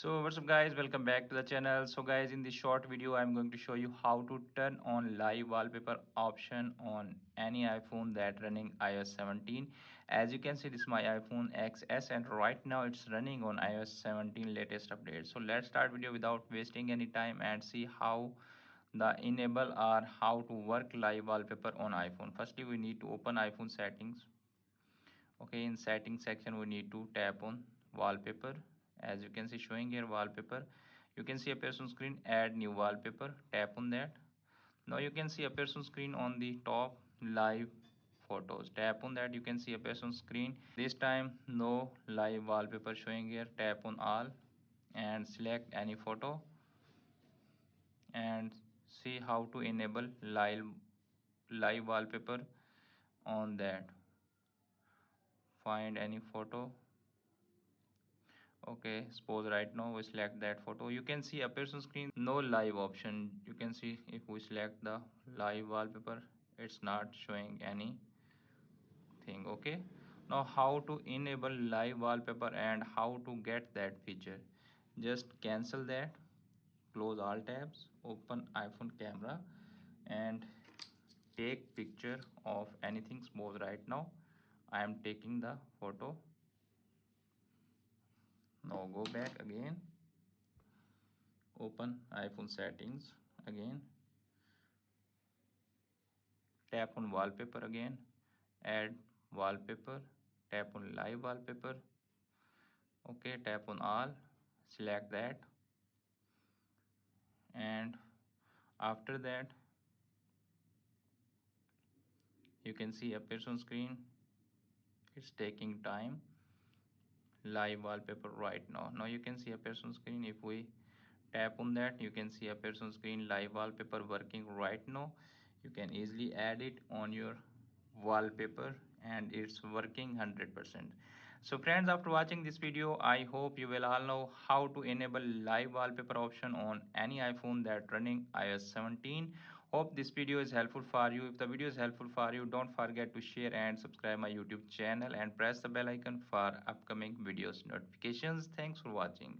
So what's up guys, welcome back to the channel. So guys, in this short video I'm going to show you how to turn on live wallpaper option on any iPhone that running iOS 17. As you can see, this is my iPhone XS and right now it's running on iOS 17 latest update. So let's start video without wasting any time and see how the enable or how to work live wallpaper on iPhone. Firstly, we need to open iPhone settings. Okay, in settings section we need to tap on wallpaper. As you can see showing here wallpaper, you can see appears on screen add new wallpaper. Tap on that. Now you can see appears on screen on the top live photos. Tap on that. You can see appears on screen this time no live wallpaper showing here. Tap on all and select any photo and see how to enable live wallpaper on that. Find any photo. Okay, suppose right now we select that photo. You can see appears on screen no live option. You can see if we select the live wallpaper, it's not showing anything. Okay, now how to enable live wallpaper and how to get that feature? Just cancel that, close all tabs, open iPhone camera and take picture of anything. Suppose right now I am taking the photo. Now go back again, open iPhone settings again, tap on wallpaper again, add wallpaper, tap on live wallpaper. Okay, tap on all, select that, and after that you can see appears on screen. It's taking time. Live wallpaper right now. Now you can see appears on screen. If we tap on that, you can see appears on screen live wallpaper working right now. You can easily add it on your wallpaper and it's working 100%. So friends, after watching this video, I hope you will all know how to enable live wallpaper option on any iPhone that running iOS 17. Hope this video is helpful for you. If the video is helpful for you, don't forget to share and subscribe my YouTube channel and press the bell icon for upcoming videos notifications. Thanks for watching.